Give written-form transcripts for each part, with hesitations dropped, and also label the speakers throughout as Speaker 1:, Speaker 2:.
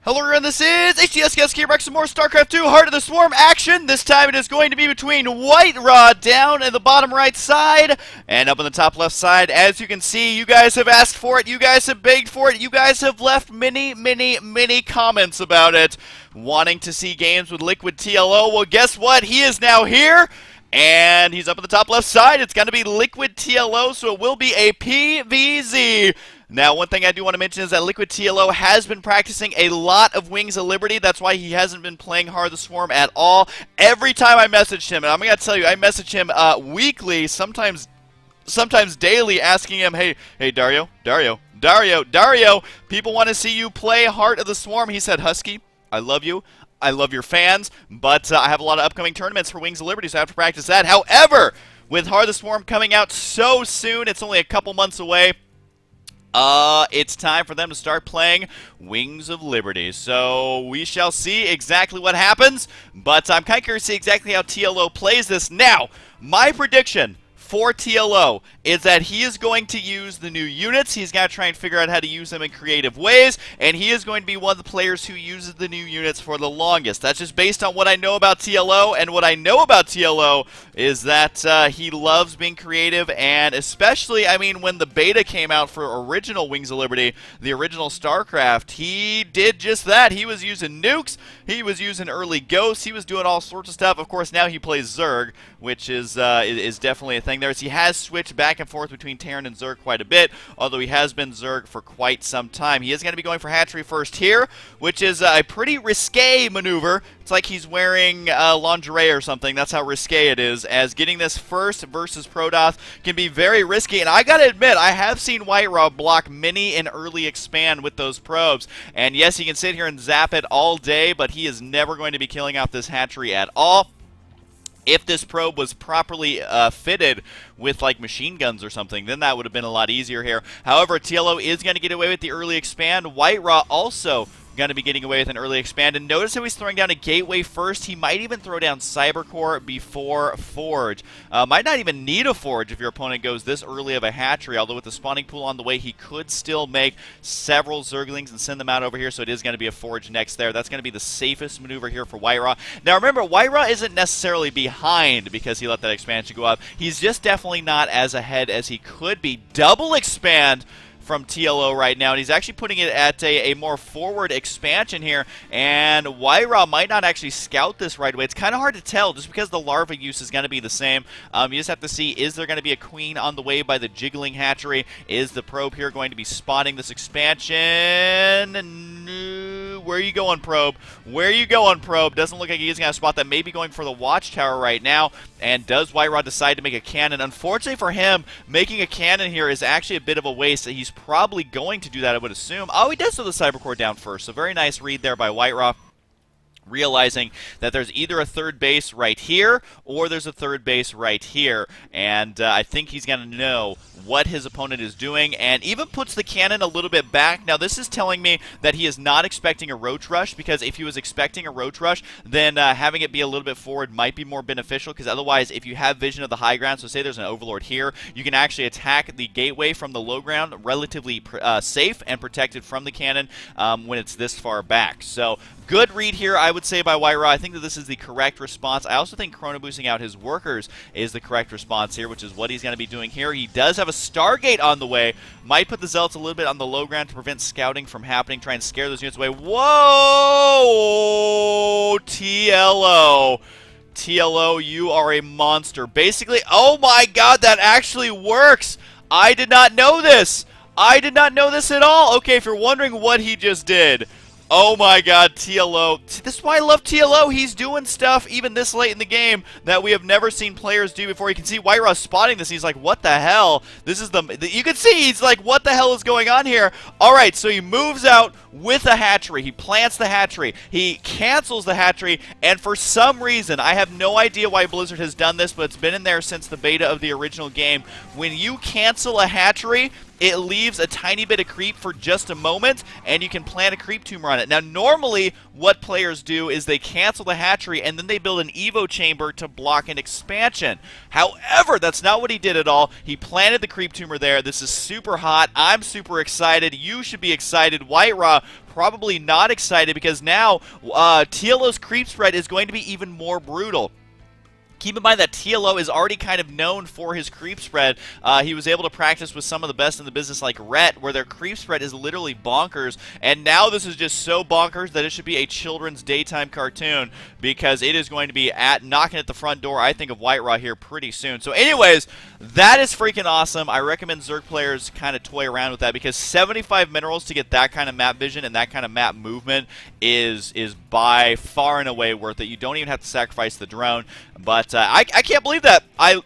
Speaker 1: Hello everyone, this is HuskyStarcraft here back some more StarCraft 2 Heart of the Swarm action. This time it is going to be between WhiteRa down in the bottom right side and up on the top left side. As you can see, you guys have asked for it, you guys have begged for it, you guys have left many comments about it, wanting to see games with Liquid TLO. Well, guess what? He is now here. And he's up at the top left side. It's going to be Liquid TLO, so it will be a PvZ. Now, one thing I do want to mention is that Liquid TLO has been practicing a lot of Wings of Liberty. That's why he hasn't been playing Heart of the Swarm at all. Every time I messaged him, and I'm going to tell you, I message him weekly, sometimes daily, asking him, hey, Dario, people want to see you play Heart of the Swarm. He said, Husky, I love you. I love your fans, but I have a lot of upcoming tournaments for Wings of Liberty, so I have to practice that. However, with Heart of the Swarm coming out so soon, it's only a couple months away, it's time for them to start playing Wings of Liberty. So we shall see exactly what happens, but I'm kind of curious to see exactly how TLO plays this. Now, my prediction for TLO is that he is going to use the new units. He's got to try and figure out how to use them in creative ways, and he is going to be one of the players who uses the new units for the longest. That's just based on what I know about TLO, and what I know about TLO is that he loves being creative, and especially, I mean, when the beta came out for original Wings of Liberty, the original StarCraft, he did just that. He was using nukes, he was using early ghosts, he was doing all sorts of stuff. Of course, now he plays Zerg, which is definitely a thing there. He has switched back and forth between Terran and Zerg quite a bit, although he has been Zerg for quite some time. He is going to be going for hatchery first here, which is a pretty risque maneuver. It's like he's wearing lingerie or something. That's how risque it is, as getting this first versus Protoss can be very risky. And I gotta admit, I have seen WhiteRa block mini and early expand with those probes. And yes, he can sit here and zap it all day, but he is never going to be killing out this hatchery at all. If this probe was properly fitted with like machine guns or something, then that would have been a lot easier here. However, TLO is going to get away with the early expand. WhiteRa also going to be getting away with an early expand. And notice how he's throwing down a gateway first. He might even throw down Cybercore before Forge. Might not even need a Forge if your opponent goes this early of a hatchery, although with the spawning pool on the way, he could still make several Zerglings and send them out over here, so it is going to be a Forge next there. That's going to be the safest maneuver here for WhiteRa. Now remember, WhiteRa isn't necessarily behind because he let that expansion go up. He's just definitely not as ahead as he could be. Double expand from TLO right now, and he's actually putting it at a more forward expansion here, and WhiteRa might not actually scout this right away. It's kind of hard to tell just because the larva use is going to be the same. You just have to see, is there going to be a queen on the way by the jiggling hatchery? Is the probe here going to be spotting this expansion? No. Where are you going, probe? Where are you going, probe? Doesn't look like he's going to spot that. Maybe going for the watchtower right now. And does WhiteRa decide to make a cannon? Unfortunately for him, making a cannon here is actually a bit of a waste. He's probably going to do that, I would assume. Oh, he does throw the Cybercore down first. So very nice read there by WhiteRa, realizing that there's either a third base right here or there's a third base right here, and I think he's going to know what his opponent is doing, and even puts the cannon a little bit back. Now this is telling me that he is not expecting a roach rush, because if he was expecting a roach rush, then having it be a little bit forward might be more beneficial, because otherwise if you have vision of the high ground, so say there's an overlord here, you can actually attack the gateway from the low ground relatively safe and protected from the cannon when it's this far back. So good read here, I would say, by WhiteRa. I think that this is the correct response. I also think chrono boosting out his workers is the correct response here, which is what he's going to be doing here. He does have a Stargate on the way. Might put the Zealots a little bit on the low ground to prevent scouting from happening. Try and scare those units away. Whoa! TLO. TLO, you are a monster. Basically, oh my god, that actually works! I did not know this! I did not know this at all! Okay, if you're wondering what he just did, oh my god, TLO. This is why I love TLO. He's doing stuff even this late in the game that we have never seen players do before. You can see WhiteRa spotting this. He's like, what the hell? This is you can see he's like, what the hell is going on here? Alright, so he moves out with a hatchery. He plants the hatchery. He cancels the hatchery, and for some reason, I have no idea why Blizzard has done this, but it's been in there since the beta of the original game. When you cancel a hatchery, it leaves a tiny bit of creep for just a moment, and you can plant a creep tumor on it. Now, normally, what players do is they cancel the hatchery, and then they build an Evo chamber to block an expansion. However, that's not what he did at all. He planted the creep tumor there. This is super hot. I'm super excited. You should be excited. WhiteRa probably not excited, because now TLO's creep spread is going to be even more brutal. Keep in mind that TLO is already kind of known for his creep spread. He was able to practice with some of the best in the business like Rhett, where their creep spread is literally bonkers. And now this is just so bonkers that it should be a children's daytime cartoon, because it is going to be knocking at the front door, I think, of WhiteRa here pretty soon. So anyways, that is freaking awesome. I recommend Zerg players kind of toy around with that, because 75 minerals to get that kind of map vision and that kind of map movement is by far and away worth it. You don't even have to sacrifice the drone. But I can't believe that.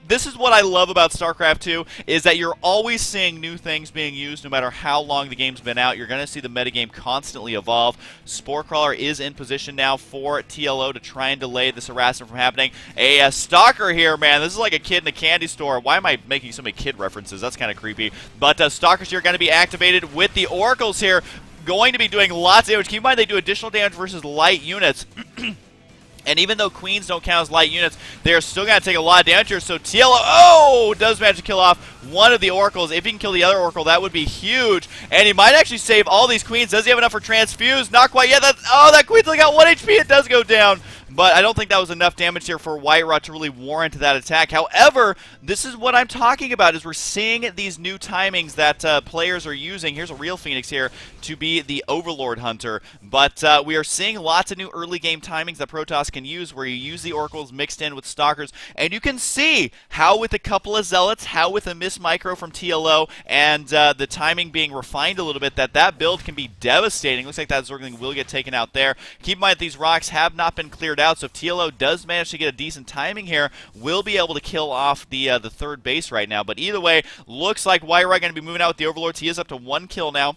Speaker 1: This is what I love about StarCraft 2, is that you're always seeing new things being used no matter how long the game's been out. You're going to see the metagame constantly evolve. Spore Crawler is in position now for TLO to try and delay this harassment from happening. A Stalker here, man. This is like a kid in a candy store. Why am I making so many kid references? That's kind of creepy. But Stalkers here are going to be activated with the Oracles here, going to be doing lots of damage. Keep in mind they do additional damage versus light units. And even though queens don't count as light units, they're still going to take a lot of damage here. So TLO, does manage to kill off one of the oracles. If he can kill the other oracle, that would be huge. And he might actually save all these queens. Does he have enough for transfuse? Not quite yet. That queen's only got 1 HP. It does go down. But I don't think that was enough damage here for WhiteRa to really warrant that attack. However, this is what I'm talking about, is we're seeing these new timings that players are using. Here's a real Phoenix here to be the Overlord Hunter. But we are seeing lots of new early game timings that Protoss can use, where you use the Oracles mixed in with Stalkers. And you can see how with a couple of Zealots, how with a Miss Micro from TLO, and the timing being refined a little bit, that build can be devastating. Looks like that Zergling will get taken out there. Keep in mind that these rocks have not been cleared out, so if TLO does manage to get a decent timing here, we'll be able to kill off the third base right now. But either way, looks like WhiteRa going to be moving out with the Overlords. He is up to 1 kill now.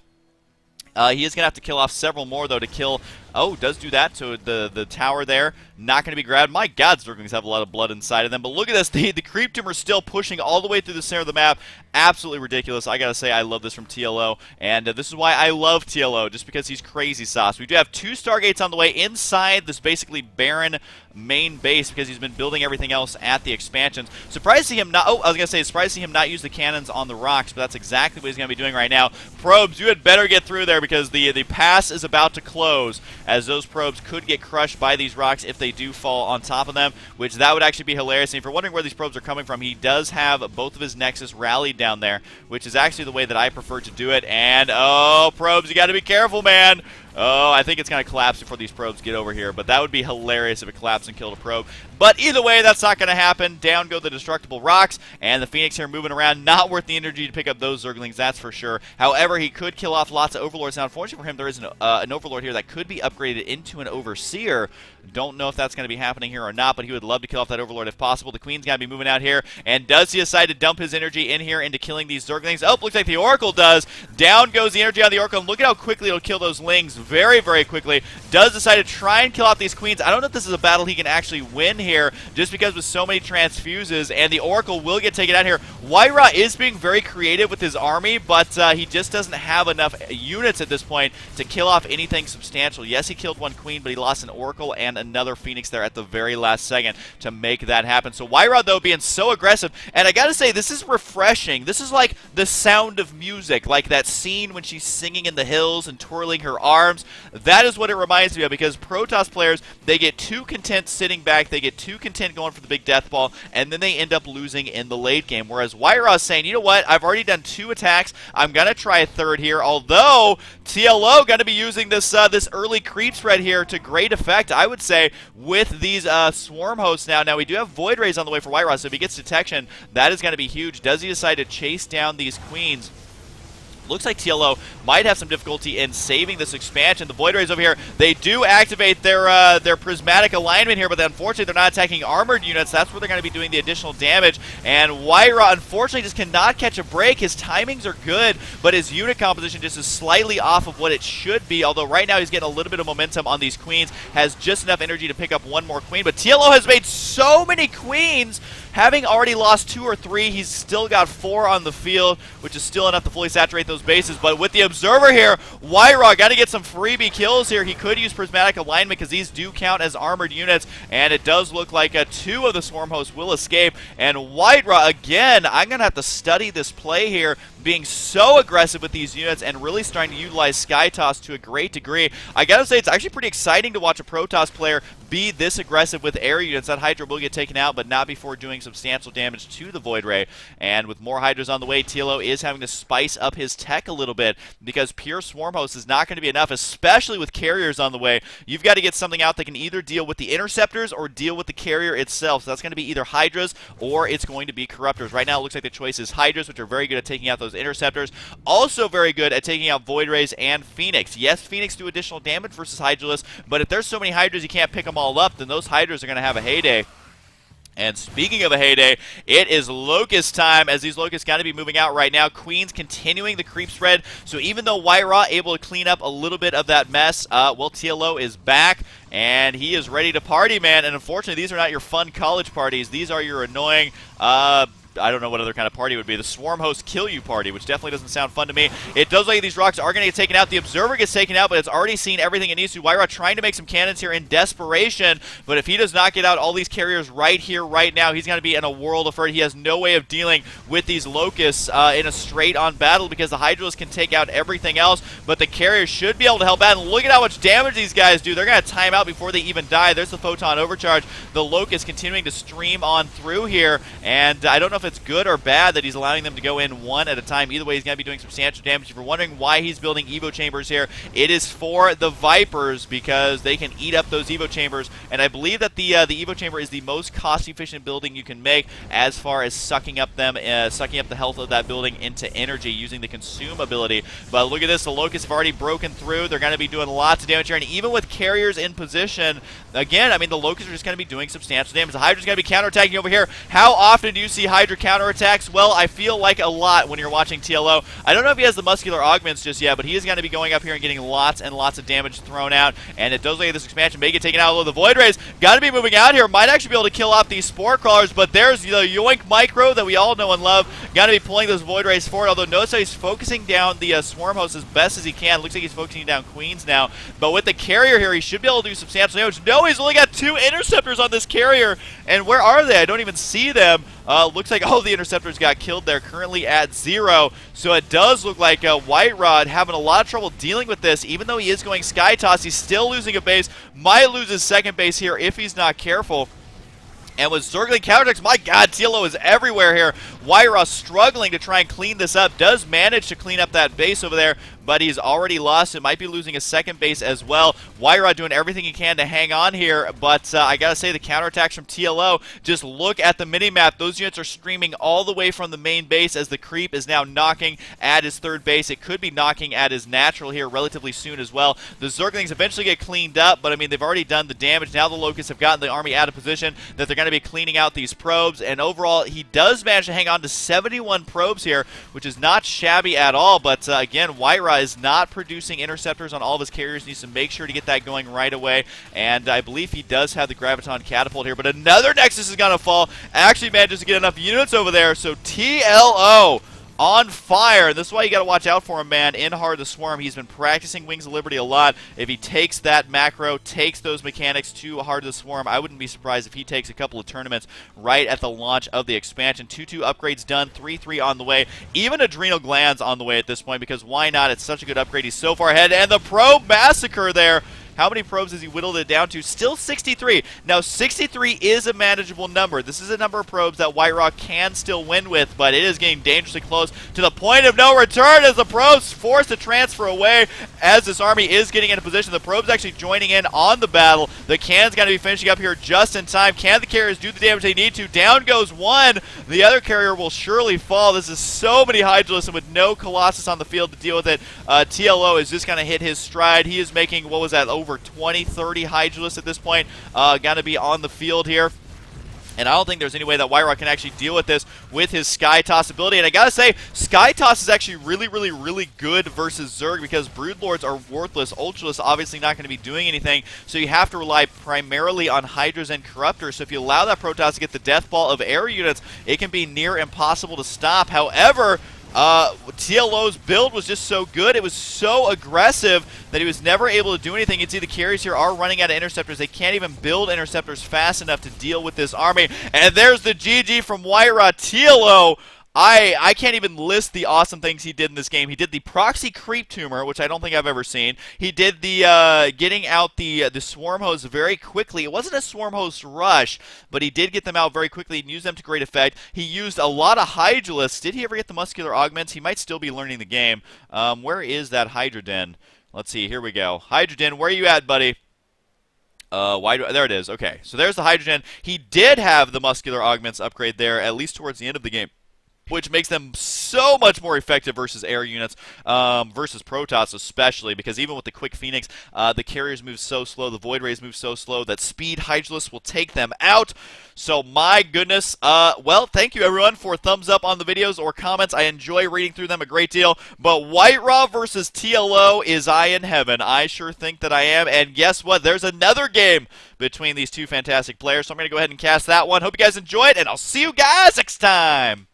Speaker 1: He is going to have to kill off several more, though, to kill... Oh, does do that. So the tower there, not going to be grabbed. My God, Zerglings have a lot of blood inside of them. But look at this. The creep tumor still pushing all the way through the center of the map. Absolutely ridiculous. I got to say, I love this from TLO. And this is why I love TLO, just because he's crazy sauce. We do have 2 Stargates on the way inside this basically barren main base, because he's been building everything else at the expansions. Surprised to see him not... Oh, I was going to say, surprised to see him not use the cannons on the rocks, but that's exactly what he's going to be doing right now. Probes, you had better get through there, because the pass is about to close, as those probes could get crushed by these rocks if they do fall on top of them, which that would actually be hilarious. And if you're wondering where these probes are coming from, he does have both of his Nexus rallied down there, which is actually the way that I prefer to do it. And, oh, probes, you got to be careful, man. Oh, I think it's going to collapse before these probes get over here, but that would be hilarious if it collapsed and killed a probe. But either way, that's not going to happen. Down go the destructible rocks, and the Phoenix here moving around. Not worth the energy to pick up those Zerglings, that's for sure. However, he could kill off lots of Overlords. Now, unfortunately for him, there is an Overlord here that could be upgraded into an Overseer. Don't know if that's going to be happening here or not, but he would love to kill off that Overlord if possible. The Queen's got to be moving out here, and does he decide to dump his energy in here into killing these Zerglings? Oh, looks like the Oracle does. Down goes the energy on the Oracle, and look at how quickly it'll kill those Lings. Very, very quickly. Does decide to try and kill off these Queens. I don't know if this is a battle he can actually win here, just because with so many transfuses, and the Oracle will get taken out here. WhiteRa is being very creative with his army, but he just doesn't have enough units at this point to kill off anything substantial. Yes, he killed 1 Queen, but he lost an Oracle and another Phoenix there at the very last second to make that happen. So WhiteRa, though, being so aggressive, and I gotta say, this is refreshing. This is like the Sound of Music, like that scene when she's singing in the hills and twirling her arms. That is what it reminds me of, because Protoss players, they get too content sitting back, they get too content going for the big death ball, and then they end up losing in the late game. Whereas WhiteRa is saying, you know what, I've already done 2 attacks, I'm going to try a third here, although TLO going to be using this this early creep spread here to great effect, I would say, with these swarm hosts now. Now, we do have Void Rays on the way for WhiteRa, so if he gets detection, that is going to be huge. Does he decide to chase down these Queens? Looks like TLO might have some difficulty in saving this expansion. The Void Rays over here, they do activate their prismatic alignment here, but unfortunately they're not attacking armored units. That's where they're going to be doing the additional damage. And WhiteRa, unfortunately, just cannot catch a break. His timings are good, but his unit composition just is slightly off of what it should be, although right now he's getting a little bit of momentum on these Queens, has just enough energy to pick up 1 more Queen. But TLO has made so many Queens Having already lost 2 or 3, he's still got 4 on the field, which is still enough to fully saturate those bases. But with the Observer here, WhiteRa got to get some freebie kills here. He could use Prismatic Alignment because these do count as armored units, and it does look like 2 of the Swarm hosts will escape. And WhiteRa, again, I'm going to have to study this play here, being so aggressive with these units and really starting to utilize Sky Toss to a great degree. I gotta say, it's actually pretty exciting to watch a Protoss player be this aggressive with air units. That Hydra will get taken out, but not before doing substantial damage to the Void Ray. And with more Hydras on the way, TLO is having to spice up his tech a little bit because pure Swarm Host is not going to be enough, especially with carriers on the way. You've got to get something out that can either deal with the Interceptors or deal with the carrier itself. So that's going to be either Hydras or it's going to be Corruptors. Right now, it looks like the choice is Hydras, which are very good at taking out those Interceptors. Also very good at taking out Void Rays and Phoenix. Yes, Phoenix do additional damage versus Hydralisk, but if there's so many Hydras you can't pick them all up, then those Hydras are going to have a heyday. And speaking of a heyday, it is Locust time, as these Locusts got to be moving out right now. Queen's continuing the creep spread, so even though WhiteRa able to clean up a little bit of that mess, well, TLO is back, and he is ready to party, man. And unfortunately, these are not your fun college parties. These are your annoying, I don't know what other kind of party would be. The Swarm Host Kill You party, which definitely doesn't sound fun to me. It does look like these rocks are going to get taken out. The Observer gets taken out, but it's already seen everything it needs to. WhiteRa trying to make some cannons here in desperation, but if he does not get out all these carriers right here, right now, he's going to be in a world of hurt. He has no way of dealing with these Locusts in a straight-on battle because the Hydralisk can take out everything else, but the carriers should be able to help out. And look at how much damage these guys do. They're going to time out before they even die. There's the Photon Overcharge. The Locust continuing to stream on through here, and I don't know if it's good or bad that he's allowing them to go in one at a time. Either way, he's going to be doing substantial damage. If you're wondering why he's building Evo Chambers here, it is for the Vipers because they can eat up those Evo Chambers, and I believe that the Evo Chamber is the most cost-efficient building you can make as far as sucking up the health of that building into energy using the Consume ability. But look at this, the Locusts have already broken through. They're going to be doing lots of damage here, and even with carriers in position, again, I mean, the Locusts are just going to be doing substantial damage. The Hydra's going to be counterattacking over here. How often do you see Hydra counterattacks? Well, I feel like a lot when you're watching TLO. I don't know if he has the muscular augments just yet, but he is going to be going up here and getting lots and lots of damage thrown out. And it does look like this expansion may get taken out. Although the Void Rays got to be moving out here. Might actually be able to kill off these Spore Crawlers, but there's the Yoink Micro that we all know and love. Got to be pulling those Void Rays forward. Although notice how he's focusing down the Swarm Host as best as he can. Looks like he's focusing down Queens now. But with the carrier here, he should be able to do substantial damage. No, he's only got 2 Interceptors on this carrier. And where are they? I don't even see them. Looks like all the Interceptors got killed there, currently at 0. So it does look like WhiteRa having a lot of trouble dealing with this. Even though he is going Sky Toss, he's still losing a base. Might lose his second base here if he's not careful. And with circling counterattacks, my god, TLO is everywhere here. WhiteRa struggling to try and clean this up. Does manage to clean up that base over there, but he's already lost. It might be losing a second base as well. WhiteRa doing everything he can to hang on here, but I gotta say, the counterattacks from TLO, just look at the mini-map. Those units are streaming all the way from the main base as the creep is now knocking at his third base. It could be knocking at his natural here relatively soon as well. The Zerglings eventually get cleaned up, but I mean, they've already done the damage. Now the Locusts have gotten the army out of position that they're going to be cleaning out these probes, and overall, he does manage to hang on to 71 probes here, which is not shabby at all, but again, WhiteRa is not producing Interceptors on all of his carriers. Needs to make sure to get that going right away, and I believe he does have the Graviton Catapult here, but another Nexus is going to fall. Actually manages to get enough units over there, so TLO on fire. This is why you got to watch out for him, man. In Heart of the Swarm, he's been practicing Wings of Liberty a lot. If he takes that macro, takes those mechanics to Heart of the Swarm, I wouldn't be surprised if he takes a couple of tournaments right at the launch of the expansion. 2-2 upgrades done, 3-3 on the way. Even Adrenal Glands on the way at this point, because why not? It's such a good upgrade. He's so far ahead, and the Probe Massacre there. How many probes has he whittled it down to? Still 63. Now, 63 is a manageable number. This is a number of probes that WhiteRa can still win with, but it is getting dangerously close to the point of no return as the probes forced to transfer away as this army is getting into position. The probes actually joining in on the battle. The cannon's going to be finishing up here just in time. Can the carriers do the damage they need to? Down goes one. The other carrier will surely fall. This is so many Hydralisks, and with no Colossus on the field to deal with it, TLO is just going to hit his stride. He is making, what was that, over 20, 30 Hydralisks at this point. Going to be on the field here. And I don't think there's any way that WhiteRa can actually deal with this with his Sky Toss ability. And I gotta say, Sky Toss is actually really good versus Zerg because Broodlords are worthless. Ultralists obviously not going to be doing anything, so you have to rely primarily on Hydras and Corruptors. So if you allow that Protoss to get the death ball of air units, it can be near impossible to stop. However, TLO's build was just so good, it was so aggressive that he was never able to do anything. You can see the carriers here are running out of interceptors. They can't even build interceptors fast enough to deal with this army. And there's the GG from WhiteRa. TLO, I can't even list the awesome things he did in this game. He did the proxy creep tumor, which I don't think I've ever seen. He did the getting out the swarm hosts very quickly. It wasn't a swarm host rush, but he did get them out very quickly and use them to great effect. He used a lot of Hydralisks. Did he ever get the muscular augments? He might still be learning the game. Where is that Hydra Den? Let's see. Here we go. Hydra Den, where are you at, buddy? There it is. Okay, so there's the Hydra Den. He did have the muscular augments upgrade there, at least towards the end of the game, which makes them so much more effective versus air units, versus Protoss especially, because even with the Quick Phoenix, the carriers move so slow, the Void Rays move so slow that Speed Hydralisk will take them out. So my goodness, well, thank you everyone for thumbs up on the videos or comments. I enjoy reading through them a great deal, but WhiteRa versus TLO, is I in heaven? I sure think that I am, and guess what? There's another game between these two fantastic players, so I'm going to go ahead and cast that one. Hope you guys enjoyed, and I'll see you guys next time!